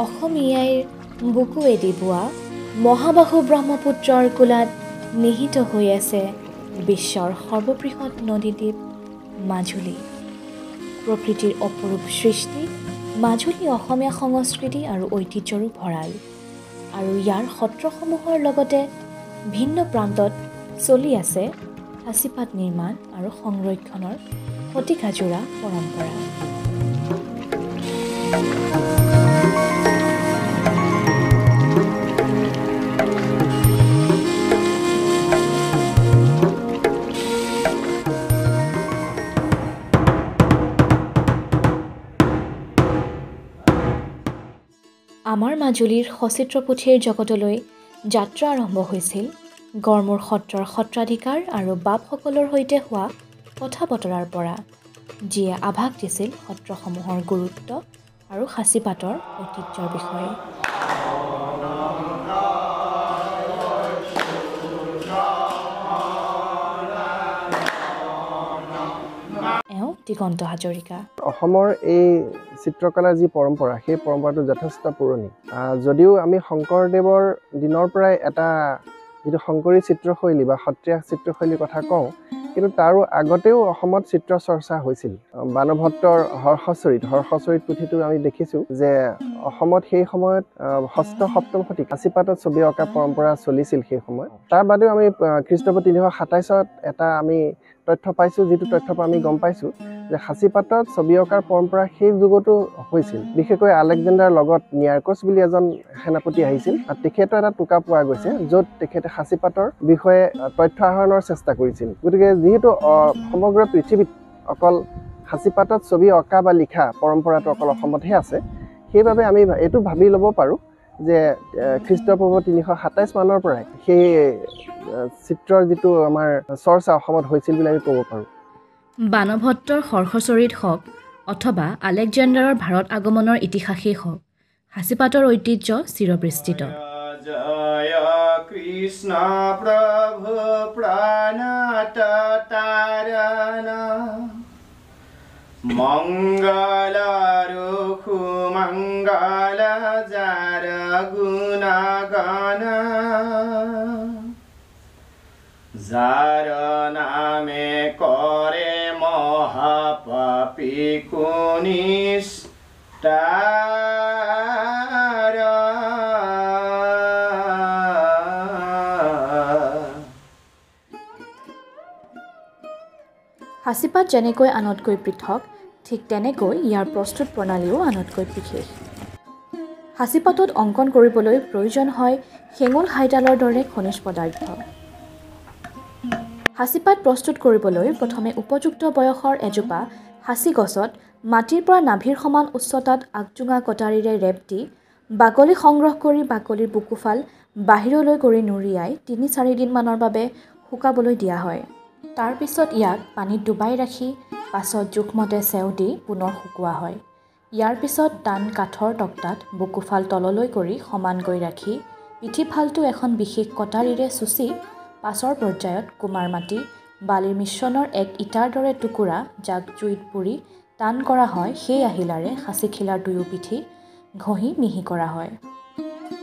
অসমীয়াৰ বুকুৱেদি বোৱা মহাবাহু ব্ৰহ্মপুত্ৰৰ কোলাত নিহিত হৈ আছে বিশ্বৰ সৰ্ববৃহৎ নদীদ্বীপ মাজুলী। প্ৰকৃতিৰ অপৰূপ সৃষ্টি মাজুলী অসমীয়া সংস্কৃতি আৰু ঐতিহ্যৰো ভঁৰাল। আৰু ইয়াৰ সত্ৰসমূহৰ লগতে ভিন্ন প্ৰান্তত চলি আছে সাঁচিপাত নিৰ্মাণ আৰু সংৰক্ষণৰ শতিকাজোৰা পৰম্পৰা। আমাৰ মাজুলীৰ সচিত্ৰ পুথিৰ জগতলৈ যাত্ৰা আৰম্ভ হৈছিল গড়মূৰ সত্ৰৰ সত্ৰাধিকাৰ আৰু বাপসকলৰ সৈতে হোৱা কথা বতৰাৰ পৰা, যিয়ে আভাস দিছিল সত্ৰসমূহৰ গুৰুত্ব আৰু সাঁচিপাতৰ ঐতিহ্যৰ বিষয়ে। দিগন্ত হাজৰিকা। অসমৰ এই চিত্ৰকলাৰ যি পৰম্পৰা, সেই পৰম্পৰাটো যথেষ্ট পুৰণি। যদিও আমি শংকৰদেৱৰ দিনৰ পৰাই এটা যিটো শংকৰী চিত্ৰশৈলী বা সত্ৰীয়া চিত্ৰশৈলীৰ কথা কওঁ, কিন্তু তাৰো আগতেও অসমত চিত্ৰ চৰ্চা হৈছিল। বাণভট্টৰ হৰ্ষচৰিত পুথিটো আমি দেখিছোঁ যে অসমত সেই সময়ত ষষ্ঠ সপ্তম শতিক সাঁচিপাতত ছবি অঁকা পৰম্পৰা চলিছিল সেই সময়ত। তাৰ বাদেও আমি খ্ৰীষ্টপূৰ্ব ৩২৭ত এটা আমি তথ্য পাইছোঁ, যিটো তথ্যৰ পৰা আমি গম পাইছোঁ যে সাঁচিপাতত ছবি অঁকাৰ পৰম্পৰা সেই যুগতো হৈছিল। বিশেষকৈ আলেকজেণ্ডাৰ লগত নিয়াৰকছ বুলি এজন সেনাপতি আহিছিল, আৰু তেখেতৰ এটা টোকা পোৱা গৈছে য'ত তেখেতে সাঁচিপাতৰ বিষয়ে তথ্য আহৰণৰ চেষ্টা কৰিছিল। গতিকে যিহেতু সমগ্ৰ পৃথিৱীত অকল সাঁচিপাতত ছবি অঁকা বা লিখা পৰম্পৰাটো অকল অসমতহে আছে, সেইবাবে আমি এইটো ভাবি ল'ব পাৰোঁ যে খ্ৰীষ্টপূৰ্ব ৩২৭ মানৰ পৰাই সেই চিত্ৰৰ যিটো আমাৰ চৰ্চা অসমত হৈছিল বুলি আমি ক'ব পাৰোঁ। বাণভট্টৰ হৰ্ষচৰিত হওক অথবা আলেকজেণ্ডাৰৰ ভাৰত আগমনৰ ইতিহাসেই হওক, সাঁচিপাতৰ ঐতিহ্য চিৰবিস্তৃত। জয় কৃষ্ণ প্ৰভু প্ৰণত তাৰণ মংগল ৰঘু মংগল যাৰ গুণগান যাৰ নামে কৰে মহাপাপী কুনিষ্টাৰ। সাঁচিপাত যেনেকৈ আনতকৈ পৃথক, ঠিক তেনেকৈ ইয়াৰ প্ৰস্তুত প্ৰণালীও আনতকৈ বিশেষ। সাঁচিপাতত অংকন কৰিবলৈ প্ৰয়োজন হয় হেঙুল হাইতালৰ দৰে খনিজ পদাৰ্থ। সাঁচিপাত প্ৰস্তুত কৰিবলৈ প্ৰথমে উপযুক্ত বয়সৰ এজোপা সাঁচি গছত মাটিৰ পৰা নাভিৰ সমান উচ্চতাত আগজোঙা কটাৰীৰে ৰেপ দি বাকলি সংগ্ৰহ কৰি বাকলিৰ বুকুফাল বাহিৰলৈ কৰি নুৰিয়াই ৩-৪ দিনমানৰ বাবে শুকাবলৈ দিয়া হয়। তাৰ পিছত ইয়াক পানীত ডুবাই ৰাখি পাছত জোখমতে চেও দি পুনৰ শুকোৱা হয়। ইয়াৰ পিছত টান কাঠৰ তক্তাত বুকুফাল তললৈ কৰি সমানকৈ ৰাখি পিঠিফালটো এখন বিশেষ কটাৰীৰে চুচি পাছৰ পৰ্যায়ত কুমাৰ মাটি বালিৰ মিশ্ৰণৰ এক ইটাৰ দৰে টুকুৰা, যাক জুইত পুৰি টান কৰা হয়, সেই আহিলাৰে সাঁচিখিলাৰ দুয়ো পিঠি ঘঁহি মিহি কৰা হয়।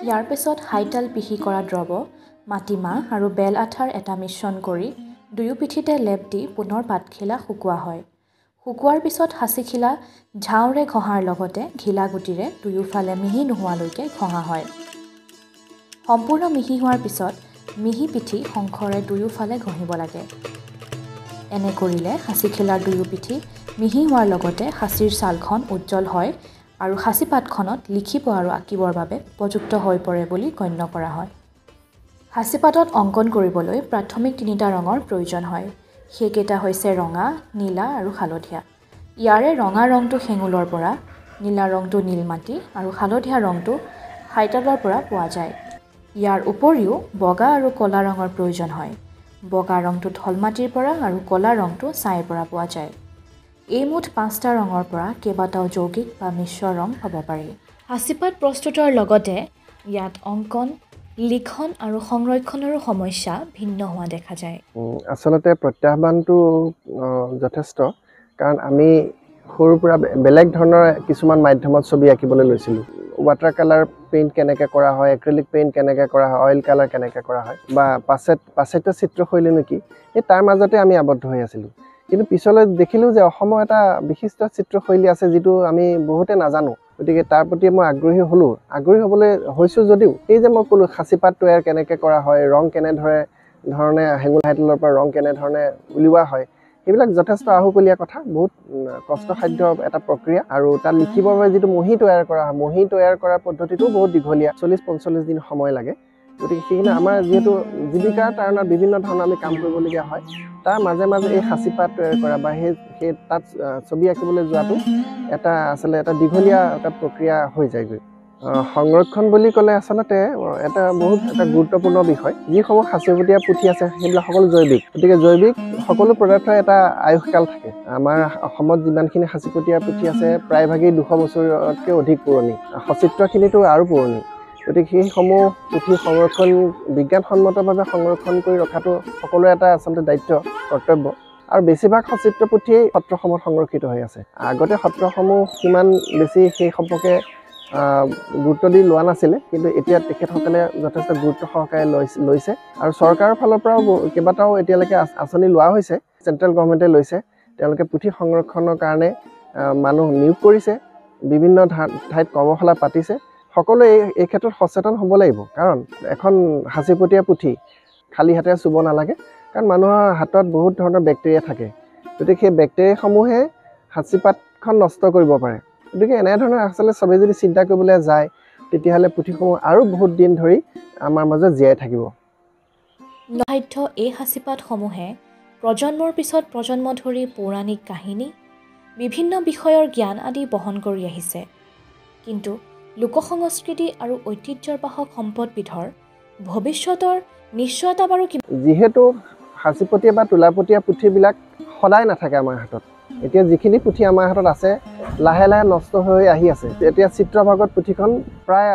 ইয়াৰ পিছত হাইতাল পিহি কৰা দ্ৰৱ, মাটিমাহ আৰু বেল আঠাৰ এটা মিশ্ৰণ কৰি দুয়ো পিঠিতে লেপ দি পুনৰ পাতখিলা শুকোৱা হয়। শুকোৱাৰ পিছত সাঁচিখিলা ঝাওঁৰে ঘঁহাৰ লগতে ঘিলা গুটিৰে দুয়োফালে মিহি নোহোৱালৈকে ঘঁহা হয়। সম্পূৰ্ণ মিহি হোৱাৰ পিছত মিহি পিঠি শংখৰে দুয়োফালে ঘঁহিব লাগে। এনে কৰিলে সাঁচিখিলাৰ দুয়ো পিঠি মিহি হোৱাৰ লগতে সাঁচিৰ ছালখন উজ্জ্বল হয় আৰু সাঁচিপাতখনত লিখিব আৰু আঁকিবৰ বাবে উপযুক্ত হৈ পৰে বুলি গণ্য কৰা হয়। সাঁচিপাতত অংকন কৰিবলৈ প্ৰাথমিক ৩টা ৰঙৰ প্ৰয়োজন হয়। সেইকেইটা হৈছে ৰঙা, নীলা আৰু হালধীয়া। ইয়াৰে ৰঙা ৰংটো হেঙুলৰ পৰা, নীলা ৰংটো নীলমাটি আৰু হালধীয়া ৰংটো হাইতালৰ পৰা পোৱা যায়। ইয়াৰ উপৰিও বগা আৰু ক'লা ৰঙৰ প্ৰয়োজন হয়। বগা ৰংটো ঢলমাটিৰ পৰা আৰু ক'লা ৰংটো ছাইৰ পৰা পোৱা যায়। এই মুঠ 5টা ৰঙৰ পৰা কেইবাটাও যৌগিক বা মিশ্ৰ ৰং হ'ব পাৰি। সাঁচিপাত প্ৰস্তুতৰ লগতে ইয়াত অংকন, লিখন আৰু সংৰক্ষণৰো সমস্যা ভিন্ন হোৱা দেখা যায়। আচলতে প্ৰত্যাহ্বানটো যথেষ্ট, কাৰণ আমি সৰুৰ পৰা বেলেগ ধৰণৰ কিছুমান মাধ্যমত ছবি আঁকিবলৈ লৈছিলোঁ। ৱাটাৰ কালাৰ পেইণ্ট কেনেকৈ কৰা হয়, এক্ৰেলিক পেইণ্ট কেনেকৈ কৰা হয়, অইল কালাৰ কেনেকৈ কৰা হয় বা পাশ্চাত্য চিত্ৰশৈলী নেকি, এই তাৰ মাজতে আমি আবদ্ধ হৈ আছিলোঁ। কিন্তু পিছলৈ দেখিলোঁ যে অসমৰ এটা বিশিষ্ট চিত্ৰশৈলী আছে যিটো আমি বহুতে নাজানো। গতিকে তাৰ প্ৰতি মই আগ্ৰহী হ'লোঁ। আগ্ৰহী হ'বলৈ হৈছোঁ যদিও এই যে মই ক'লোঁ সাঁচিপাত তৈয়াৰ কেনেকৈ কৰা হয়, ৰং কেনেধৰণে হেঙুল হাইতলৰ পৰা ৰং কেনেধৰণে উলিওৱা হয়, সেইবিলাক যথেষ্ট আহুকলীয়া কথা, বহুত কষ্টসাধ্য এটা প্ৰক্ৰিয়া। আৰু তাত লিখিবৰ বাবে যিটো মহি তৈয়াৰ কৰা হয়, মহি তৈয়াৰ কৰাৰ পদ্ধতিটো বহুত দীঘলীয়া, 40-45 দিন সময় লাগে। গতিকে সেইখিনি আমাৰ যিহেতু জীৱিকাৰ তাৰণত বিভিন্ন ধৰণৰ আমি কাম কৰিবলগীয়া হয়, তাৰ মাজে মাজে এই সাঁচিপাত তৈয়াৰ কৰা বা সেই তাত ছবি আঁকিবলৈ যোৱাটো আচলতে এটা দীঘলীয়া এটা প্ৰক্ৰিয়া হৈ যায়গৈ। সংৰক্ষণ বুলি ক'লে আচলতে এটা গুৰুত্বপূৰ্ণ বিষয়। যিসমূহ সাঁচিপতীয়া পুথি আছে সেইবিলাক সকলো জৈৱিক। গতিকে জৈৱিক সকলো পদাৰ্থৰ এটা আয়ুসকাল থাকে। আমাৰ অসমত যিমানখিনি সাঁচিপতীয়া পুথি আছে প্ৰায়ভাগেই 200 বছৰতকৈ অধিক পুৰণি। সচিত্ৰখিনিতো আৰু পুৰণি। গতিকে সেইসমূহ পুথি বিজ্ঞানসন্মতভাৱে সংৰক্ষণ কৰি ৰখাটো সকলোৰে এটা আচলতে দায়িত্ব, কৰ্তব্য। আৰু বেছিভাগ সচিত্ৰ পুথিয়েই সত্ৰসমূহত সংৰক্ষিত হৈ আছে। আগতে সত্ৰসমূহ সিমান বেছি সেই সম্পৰ্কে গুৰুত্ব দি লোৱা নাছিলে, কিন্তু এতিয়া তেখেতসকলে যথেষ্ট গুৰুত্ব সহকাৰে লৈছে। আৰু চৰকাৰৰ ফালৰ পৰাও কেইবাটাও এতিয়ালৈকে আঁচনি লোৱা হৈছে, চেণ্ট্ৰেল গভৰ্ণমেণ্টে লৈছে। তেওঁলোকে পুথি সংৰক্ষণৰ কাৰণে মানুহ নিয়োগ কৰিছে, বিভিন্ন ঠাইত কৰ্মশালা পাতিছে। সকলোৱে এই ক্ষেত্ৰত সচেতন হ'ব লাগিব, কাৰণ এখন সাঁচিপতীয়া পুথি খালী হাতেৰে চুব নালাগে, কাৰণ মানুহৰ হাতত বহুত ধৰণৰ বেক্টেৰিয়া থাকে। গতিকে সেই বেক্টেৰিয়াসমূহে সাঁচিপাতখন নষ্ট কৰিব পাৰে। গতিকে এনেধৰণৰ আচলতে চবেই যদি চিন্তা কৰিবলৈ যায়, তেতিয়াহ'লে পুথিসমূহ আৰু বহুত দিন ধৰি আমাৰ মাজত জীয়াই থাকিব। সাধ্য এই সাঁচিপাতসমূহে প্ৰজন্মৰ পিছত প্ৰজন্ম ধৰি পৌৰাণিক কাহিনী, বিভিন্ন বিষয়ৰ জ্ঞান আদি বহন কৰি আহিছে। কিন্তু লোকসংস্কৃতি আৰু ঐতিহ্যৰ বাহক সম্পদবিধৰ ভৱিষ্যতৰ নিশ্চয়তা বাৰু যিহেতু সাঁচিপতীয়া বা তোলাপতীয়া পুথিবিলাক সদায় নাথাকে আমাৰ হাতত। এতিয়া যিখিনি পুথি আমাৰ হাতত আছে লাহে লাহে নষ্ট হৈ আহি আছে। এতিয়া চিত্ৰভাগত পুথিখন প্ৰায়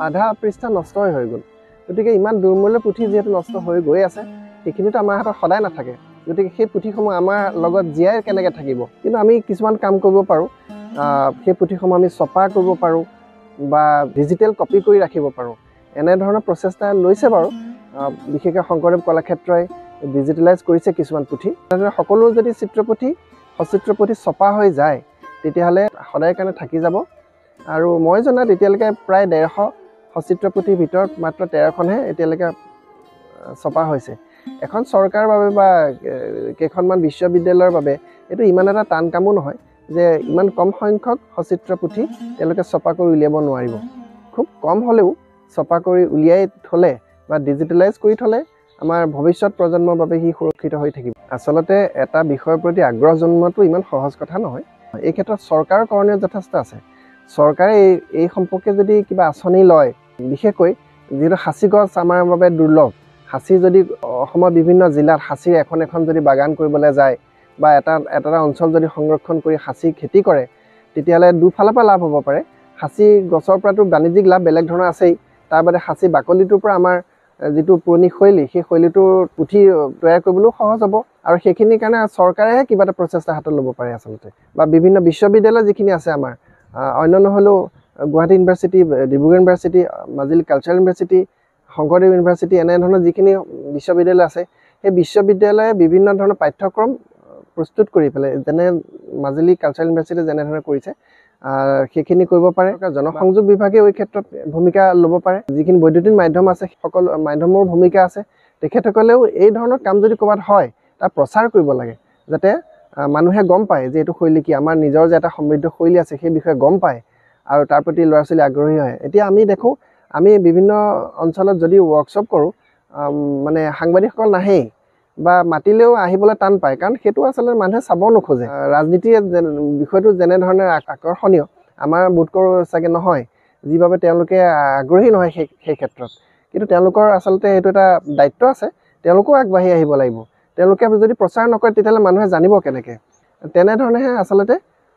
আধা পৃষ্ঠা নষ্টই হৈ গ'ল। গতিকে ইমান দুৰ্মূল্য পুথি যিহেতু নষ্ট হৈ গৈ আছে, সেইখিনিতো আমাৰ হাতত সদায় নাথাকে। গতিকে সেই পুথিসমূহ আমাৰ লগত জীয়াই কেনেকৈ থাকিব। কিন্তু আমি কিছুমান কাম কৰিব পাৰোঁ। সেই পুথিসমূহ আমি ছপা কৰিব পাৰোঁ বা ডিজিটেল কপি কৰি ৰাখিব পাৰোঁ। এনেধৰণৰ প্ৰচেষ্টা লৈছে বাৰু। বিশেষকৈ শংকৰদেৱ কলাক্ষেত্ৰই ডিজিটেলাইজ কৰিছে কিছুমান পুথি। তেনেদৰে সকলো যদি সচিত্ৰ পুথি ছপা হৈ যায়, তেতিয়াহ'লে সদায় কাৰণে থাকি যাব। আৰু মই জনাত এতিয়ালৈকে প্ৰায় 150 সচিত্ৰ পুথিৰ ভিতৰত মাত্ৰ 13খনহে এতিয়ালৈকে ছপা হৈছে। এখন চৰকাৰৰ বাবে বা কেইখনমান বিশ্ববিদ্যালয়ৰ বাবে এইটো ইমান এটা টান কামো নহয় যে ইমান কম সংখ্যক সচিত্ৰ পুথি তেওঁলোকে ছপা কৰি উলিয়াব নোৱাৰিব। খুব কম হ'লেও ছপা কৰি উলিয়াই থ'লে বা ডিজিটেলাইজ কৰি থ'লে আমাৰ ভৱিষ্যত প্ৰজন্মৰ বাবে সি সুৰক্ষিত হৈ থাকিব। আচলতে এটা বিষয়ৰ প্ৰতি আগ্ৰহ জন্মোৱাটো ইমান সহজ কথা নহয়। এই ক্ষেত্ৰত চৰকাৰৰ কৰণীয় যথেষ্ট আছে। চৰকাৰে এই সম্পৰ্কে যদি কিবা আঁচনি লয়, বিশেষকৈ যিহেতু সাঁচি গছ আমাৰ বাবে দুৰ্লভ, সাঁচি যদি অসমৰ বিভিন্ন জিলাত সাঁচিৰ এখন যদি বাগান কৰিবলৈ যায় বা এটা অঞ্চল যদি সংৰক্ষণ কৰি সাঁচি খেতি কৰে, তেতিয়াহ'লে দুফালৰ পৰা লাভ হ'ব পাৰে। সাঁচি গছৰ পৰাতো বাণিজ্যিক লাভ বেলেগ ধৰণৰ আছেই, তাৰ বাদে সাঁচি বাকলিটোৰ পৰা আমাৰ যিটো পুৰণি শৈলী, সেই শৈলীটোৰ পুথি তৈয়াৰ কৰিবলৈও সহজ হ'ব। আৰু সেইখিনিৰ কাৰণে চৰকাৰেহে কিবা এটা প্ৰচেষ্টা হাতত ল'ব পাৰে আচলতে। বা বিভিন্ন বিশ্ববিদ্যালয় যিখিনি আছে আমাৰ, অন্য নহ'লেও Guwahati university, Dibrugarh university, Majuli cultural university, Sankardev university, এনেধৰণৰ যিখিনি বিশ্ববিদ্যালয় আছে, সেই বিশ্ববিদ্যালয়ে বিভিন্ন ধৰণৰ পাঠ্যক্ৰম প্ৰস্তুত কৰি পেলাই, যেনে মাজুলী কালচাৰেল ইউনিভাৰ্চিটি যেনেধৰণে কৰিছে, সেইখিনি কৰিব পাৰে। জনসংযোগ বিভাগে এই ক্ষেত্ৰত ভূমিকা ল'ব পাৰে। যিখিনি বৈদ্যুতিন মাধ্যম আছে, সকলো মাধ্যমৰ ভূমিকা আছে। তেখেতসকলেও এই ধৰণৰ কাম যদি ক'ৰবাত হয়, তাৰ প্ৰচাৰ কৰিব লাগে, যাতে মানুহে গম পায় যে এইটো শৈলী কি, আমাৰ নিজৰ যে এটা সমৃদ্ধ শৈলী আছে সেই বিষয়ে গম পায় আৰু তাৰ প্ৰতি ল'ৰা ছোৱালী আগ্ৰহী হয়। এতিয়া আমি দেখোঁ, আমি বিভিন্ন অঞ্চলত যদি ৱৰ্কশ্বপ কৰোঁ, মানে সাংবাদিকসকল নাহেই বা মাতিলেও আহিবলৈ টান পায়, কাৰণ সেইটো আচলতে মানুহে চাব নোখোজে। ৰাজনীতিৰ বিষয়টো যেনেধৰণে আকৰ্ষণীয়, আমাৰ বোধকৰোঁ চাগে নহয়, যিবাবে তেওঁলোকে আগ্ৰহী নহয় সেই ক্ষেত্ৰত। কিন্তু তেওঁলোকৰ আচলতে এইটো এটা দায়িত্ব আছে, তেওঁলোকেও আগবাঢ়ি আহিব লাগিব। তেওঁলোকে যদি প্ৰচাৰ নকৰে, তেতিয়াহ'লে মানুহে জানিব কেনেকৈ। তেনেধৰণেহে আচলতে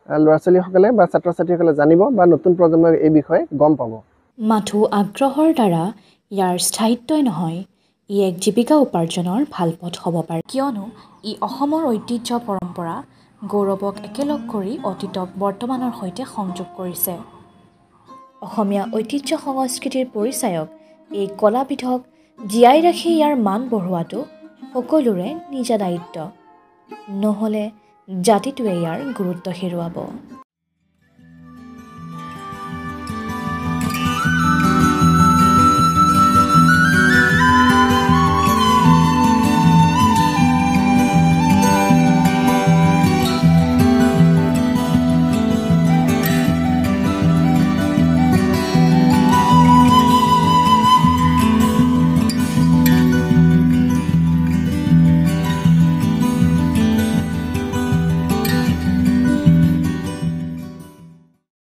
ল'ৰা ছোৱালীসকলে বা ছাত্ৰ ছাত্ৰীসকলে জানিব বা নতুন প্ৰজন্মই এই বিষয়ে গম পাব। মাথো আগ্ৰহৰ দ্বাৰা ইয়াৰ স্থায়িত্বই নহয়, ই এক জীৱিকা উপাৰ্জনৰ ভাল পথ হ'ব পাৰে, কিয়নো ই অসমৰ ঐতিহ্য পৰম্পৰা গৌৰৱক একেলগ কৰি অতীতক বৰ্তমানৰ সৈতে সংযোগ কৰিছে। অসমীয়া ঐতিহ্য সংস্কৃতিৰ পৰিচায়ক এই কলাবিধক জীয়াই ৰাখি ইয়াৰ মান বঢ়োৱাটো সকলোৰে নিজা দায়িত্ব। নহ'লে জাতিটোৱে ইয়াৰ গুৰুত্ব হেৰুৱাব।